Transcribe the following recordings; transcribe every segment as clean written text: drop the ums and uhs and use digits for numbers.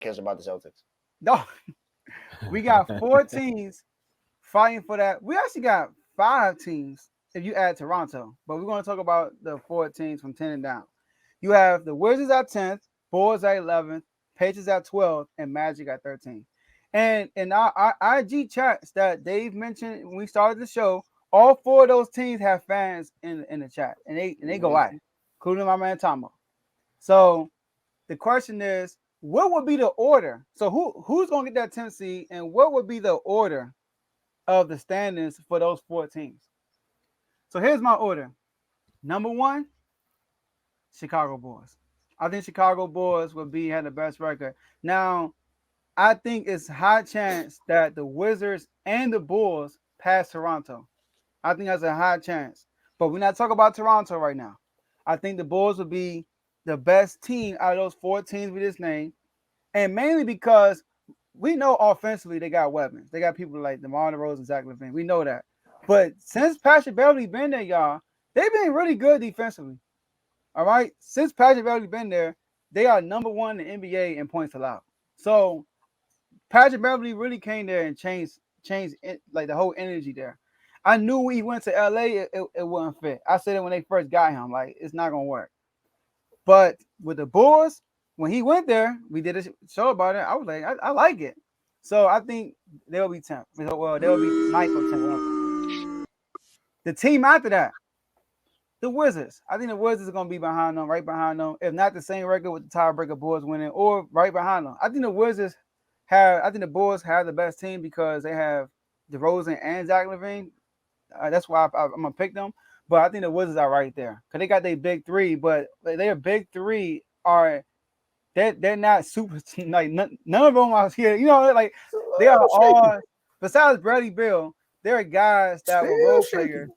cares about the Celtics. No, we got 4 teams fighting for that. We actually got 5 teams if you add Toronto, but we're going to talk about the 4 teams from 10 and down. You have the Wizards at 10th, Bulls at 11th, Patriots at 12th, and Magic at 13th. And in our IG chats that Dave mentioned when we started the show, all 4 of those teams have fans in the chat, and they go at it, including my man Tomo. So the question is, what would be the order? So who's gonna get that 10th seed, and what would be the order of the standings for those 4 teams? So here's my order. Number 1, Chicago Bulls. I think Chicago Bulls would be had the best record. Now, I think it's high chance that the Wizards and the Bulls pass Toronto. I think that's a high chance. But we're not talking about Toronto right now. I think the Bulls would be the best team out of those 4 teams we just named. And mainly because we know offensively they got weapons. They got people like DeMar DeRozan and Zach LaVine. We know that. But since Patrick Beverley been there, y'all, they've been really good defensively. All right. Since Patrick Beverley been there, they are number 1 in the NBA in points allowed. So Patrick Beverley really came there and changed it, like the whole energy there. I knew when he went to LA, it wouldn't fit. I said it when they first got him, like it's not gonna work. But with the Bulls, when he went there, we did a show about it. I was like, I like it. So I think they'll be 10th. Well, they'll be ninth or 10th. The team after that, the Wizards. I think the Wizards are gonna be behind them, right behind them. If not the same record with the tiebreaker Bulls winning, or right behind them. I think the Wizards have. I think the Bulls have the best team because they have DeRozan and Zach LaVine. That's why I'm gonna pick them. But I think the Wizards are right there because they got their big 3. But their big 3 are they're not super like none of them are here. You know, like they are all besides Bradley Bill. There are guys that were role players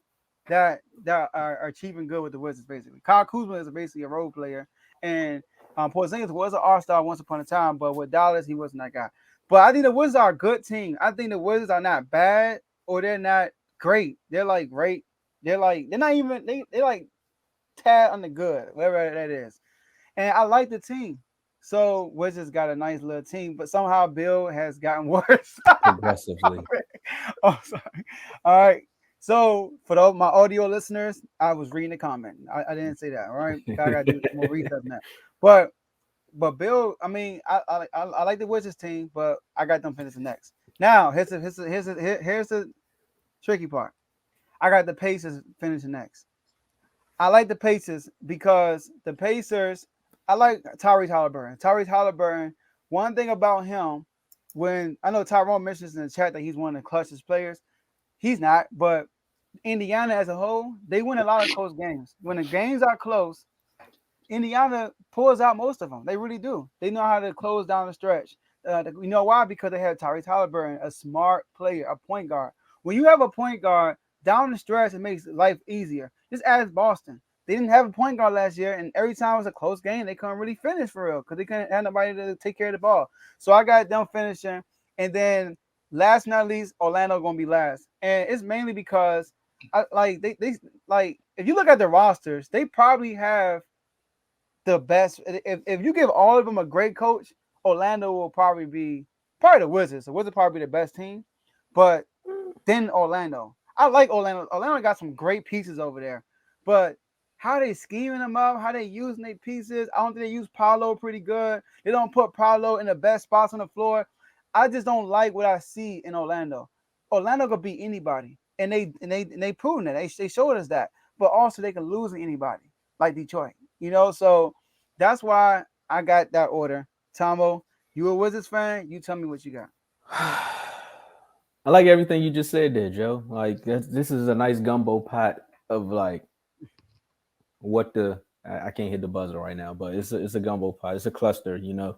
that are achieving good with the Wizards. Basically, Kyle Kuzma is basically a role player, and Porzingis was an All-Star once upon a time, but with Dallas he wasn't that guy. But I think the Wizards are a good team. I think the Wizards are not bad or they're not great. They're like great. They're not even they like tad on the good, whatever that is. And I like the team. So Wizards got a nice little team, but somehow Bill has gotten worse. progressively. Oh, sorry. All right. So for my audio listeners, I was reading the comment. I didn't say that. All right. I gotta do more research on that. But Bill, I mean, I like the Wizards team, but I got them finishing next. Now here's the tricky part. I got the Pacers finishing next. I like the Pacers because the Pacers, I like Tyrese Halliburton. Tyrese Halliburton, one thing about him, when I know Tyrone mentions in the chat that he's one of the clutchest players, he's not, but Indiana as a whole, they win a lot of close games. When the games are close, Indiana pulls out most of them. They really do. They know how to close down the stretch. You know why? Because they have Tyrese Halliburton, a smart player, a point guard. When you have a point guard down the stretch, it makes life easier. Just ask Boston. They didn't have a point guard last year, and every time it was a close game, they couldn't really finish for real because they couldn't have nobody to take care of the ball. So I got them finishing, and then last but not least, Orlando gonna be last, and it's mainly because I like they like if you look at the rosters, they probably have the best. If you give all of them a great coach, Orlando will probably the Wizards. The Wizards probably be the best team, but then Orlando. I like Orlando. Orlando got some great pieces over there, but how they scheming them up, how they using their pieces. I don't think they use Paolo pretty good. They don't put Paolo in the best spots on the floor. I just don't like what I see in Orlando. Orlando could beat anybody, and they proven it. They showed us that, but also they can lose to anybody like Detroit. You know, so that's why I got that order. Tomo, you a Wizards fan? You tell me what you got. I like everything you just said there, Joe. Like this is a nice gumbo pot of like what the I can't hit the buzzer right now, but it's a gumbo pot. It's a cluster, you know.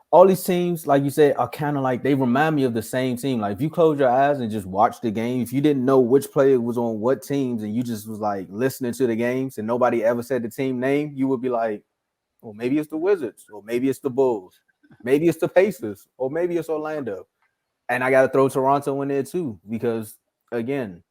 All these teams, like you said, are kind of like they remind me of the same team. Like if you close your eyes and just watch the game, if you didn't know which player was on what teams and you just was like listening to the games and nobody ever said the team name, you would be like, well, maybe it's the Wizards, or maybe it's the Bulls, maybe it's the Pacers, or maybe it's Orlando. And I got to throw Toronto in there too, because again,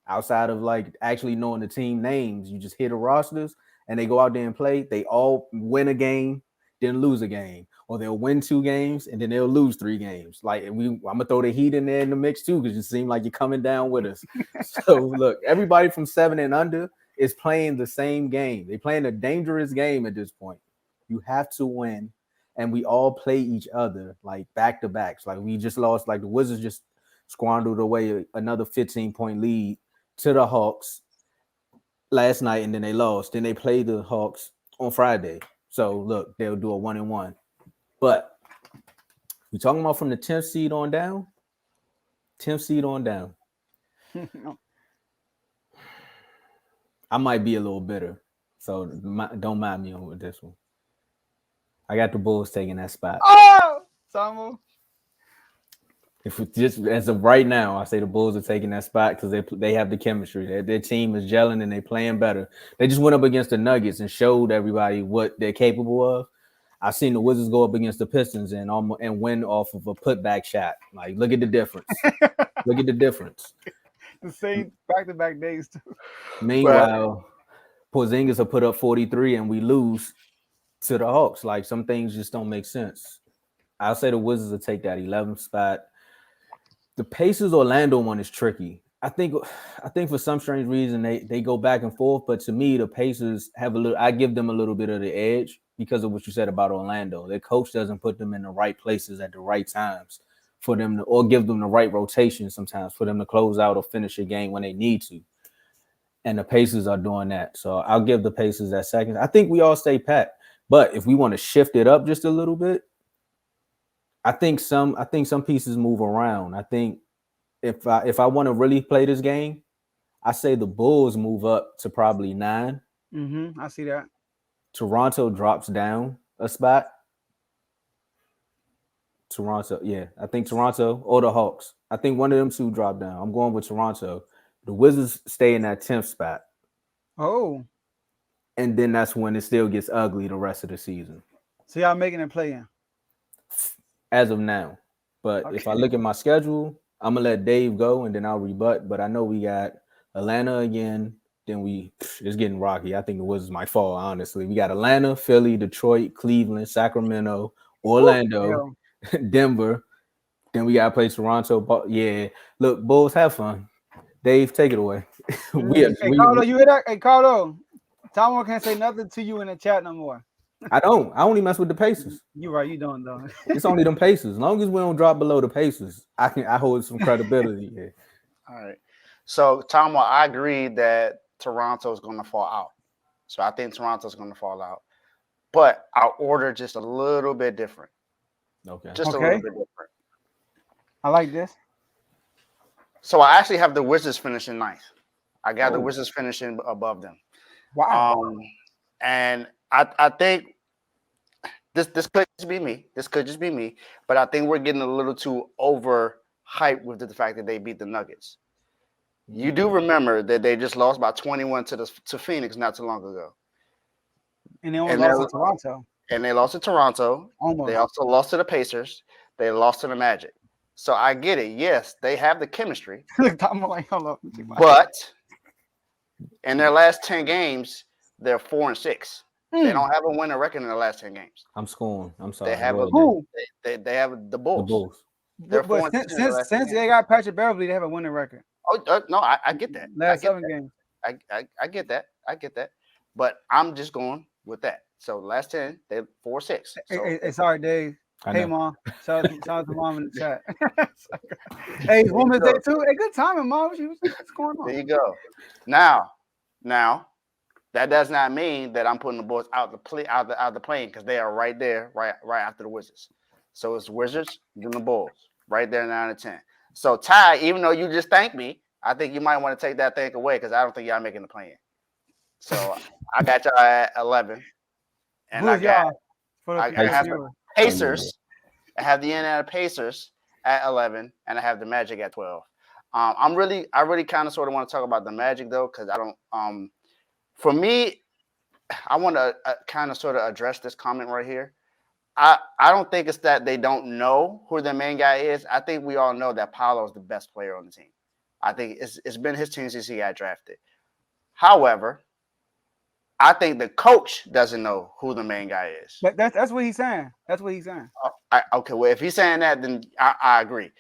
outside of like actually knowing the team names, you just hear the rosters and they go out there and play. They all win a game, then lose a game. or they'll win 2 games and then they'll lose 3 games. Like I'm gonna throw the Heat in there in the mix too, because you seem like you're coming down with us. So look, everybody from 7 and under is playing the same game. They're playing a dangerous game at this point. You have to win, and we all play each other like back to backs. Like we just lost, like the Wizards just squandered away another 15-point lead to the Hawks last night, and then they lost. Then they play the Hawks on Friday. So look, they'll do a 1-1. But we talking about from the 10th seed on down. 10th seed on down. I might be a little bitter, so don't mind me on this one. I got the Bulls taking that spot. Oh, Samu. If it just as of right now, I say the Bulls are taking that spot because they have the chemistry. Their team is gelling and they playing better. They just went up against the Nuggets and showed everybody what they're capable of. I've seen the Wizards go up against the Pistons and win off of a putback shot. Like, look at the difference. Look at the difference. The same back-to-back days too. Meanwhile, Porzingis will put up 43 and we lose to the Hawks. Like, some things just don't make sense. I'll say the Wizards will take that 11th spot. The Pacers Orlando one is tricky. I think for some strange reason they go back and forth, but to me the Pacers have I give them a little bit of the edge because of what you said about Orlando. Their coach doesn't put them in the right places at the right times for them to, or give them the right rotation sometimes for them to close out or finish a game when they need to. And the Pacers are doing that. So I'll give the Pacers that second. I think we all stay pat. But if we want to shift it up just a little bit, I think some pieces move around. I think if I want to really play this game, I say the Bulls move up to probably 9. I see that. Toronto drops down a spot. Toronto, yeah. I think Toronto or the Hawks. I think one of them two drop down. I'm going with Toronto. The Wizards stay in that 10th spot. Oh. And then that's when it still gets ugly the rest of the season. So y'all making it play in? As of now. But if I look at my schedule, I'm going to let Dave go and then I'll rebut. But I know we got Atlanta again. Then it's getting rocky. I think the Wizards might fall, honestly. We got Atlanta, Philly, Detroit, Cleveland, Sacramento, Orlando, Denver. Then we got to play Toronto. Yeah. Look, Bulls, have fun. Dave, take it away. Carlo, you hear that? Hey, Carlo, Tom can't say nothing to you in the chat no more. I only mess with the Pacers. You're right. You don't, though. It's only them Pacers. As long as we don't drop below the Pacers, I hold some credibility here. All right. So, Tom, I agree that Toronto is going to fall out. So I think Toronto's going to fall out. But our order just a little bit different. Okay. Just a little bit different. I like this. So I actually have the Wizards finishing 9th. I got the Wizards finishing above them. Wow. And I think this could just be me. This could just be me. But I think we're getting a little too overhyped with the fact that they beat the Nuggets. You do remember that they just lost by 21 to Phoenix not too long ago. And they only lost to Toronto. And they lost to Toronto. Almost. They also lost to the Pacers. They lost to the Magic. So I get it. Yes, they have the chemistry. But in their last 10 games, they're 4-6. They don't have a winning record in their last 10 games. I'm scoring. I'm sorry. They have they have the Bulls. The Bulls. They're since they got Patrick Beverly, they have a winning record. Oh no, I get that. Last 7 games. I get that. I get that. But I'm just going with that. So last 10, they're 4-6. So, hey, sorry, Dave. Hey, Mom. Shout out to Mom in the chat. Hey, Women's Day too. Hey, good timing, Mom. What's going on? There you go. Now, that does not mean that I'm putting the Bulls out the plane because they are right there, right after the Wizards. So it's Wizards and the Bulls right there, 9-10. So Ty, even though you just thanked me, I think you might want to take that thing away because I don't think y'all making the play in. So I got y'all at 11, and I have the Pacers. I have the Indiana Pacers at 11, and I have the Magic at 12. I really kind of sort of want to talk about the Magic though, because I don't. For me, I want to kind of sort of address this comment right here. I don't think it's that they don't know who their main guy is. I think we all know that Paolo is the best player on the team. I think it's been his team since he got drafted. However, I think the coach doesn't know who the main guy is. That's what he's saying. That's what he's saying. Okay, well, if he's saying that, then I agree.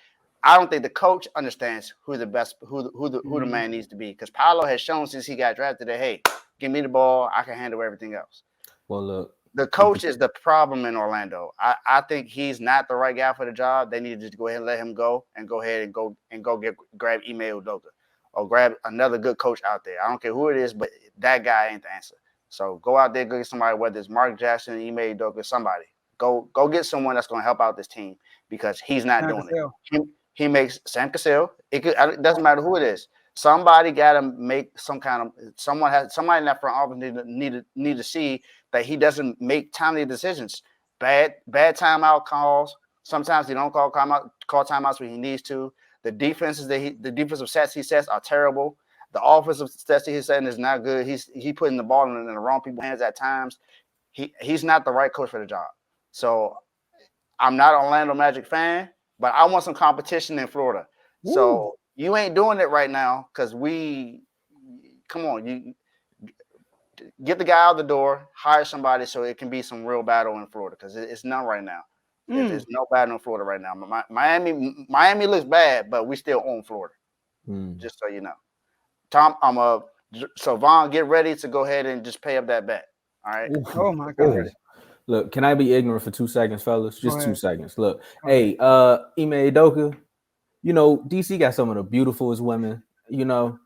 I don't think the coach understands who the best, who the man needs to be, because Paolo has shown since he got drafted that, hey, give me the ball, I can handle everything else. Well, look, the coach is the problem in Orlando. I think he's not the right guy for the job. They need to just go ahead and let him go and go ahead and go grab Ime Udoka or grab another good coach out there. I don't care who it is, but that guy ain't the answer. So go out there, go get somebody, whether it's Mark Jackson, Ime Udoka, somebody. Go get someone that's going to help out this team, because he's not doing it. He makes Sam Cassell. It doesn't matter who it is. Somebody got to make some kind of somebody in that front office need to see that he doesn't make timely decisions. Bad timeout calls. Sometimes he don't call timeouts when he needs to. The defensive sets he sets are terrible. The offensive sets he's setting is not good. He putting the ball in the wrong people's hands at times. He's not the right coach for the job. So I'm not an Orlando Magic fan, but I want some competition in Florida. Woo. So you ain't doing it right now, because you get the guy out the door, hire somebody so it can be some real battle in Florida, because it's none right now. There's no battle in Florida right now. Miami looks bad, but we still own Florida. Just so you know. So Vaughn, get ready to go ahead and just pay up that bet. All right. Oh my God. Look, can I be ignorant for 2 seconds, fellas? Just 2 seconds. Look, hey, Ime Udoka, you know, DC got some of the beautifulest women, you know.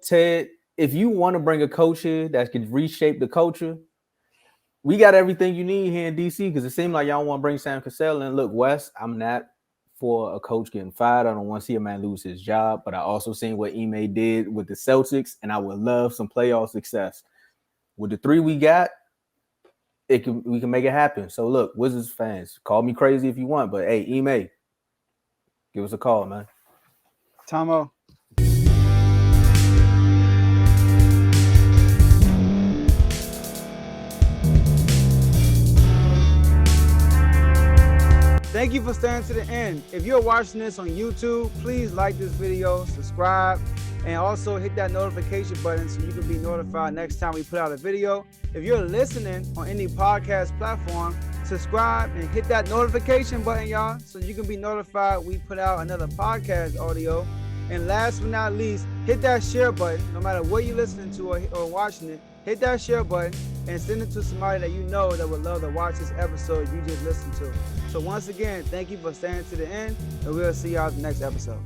Ted, if you want to bring a coach here that can reshape the culture, we got everything you need here in DC, because it seems like y'all want to bring Sam Cassell. And look, Wes, I'm not for a coach getting fired. I don't want to see a man lose his job, but I also seen what Ime did with the Celtics, and I would love some playoff success. With the 3 we got, we can make it happen. So look, Wizards fans, call me crazy if you want, but hey, Ime, give us a call, man. Tomo. Thank you for staying to the end. If you're watching this on YouTube, please like this video, subscribe, and also hit that notification button so you can be notified next time we put out a video. If you're listening on any podcast platform, subscribe and hit that notification button, y'all, so you can be notified we put out another podcast audio. And last but not least, hit that share button. No matter what you're listening to or watching it, hit that share button and send it to somebody that you know that would love to watch this episode you just listened to. So once again, thank you for staying to the end, and we'll see y'all in the next episode.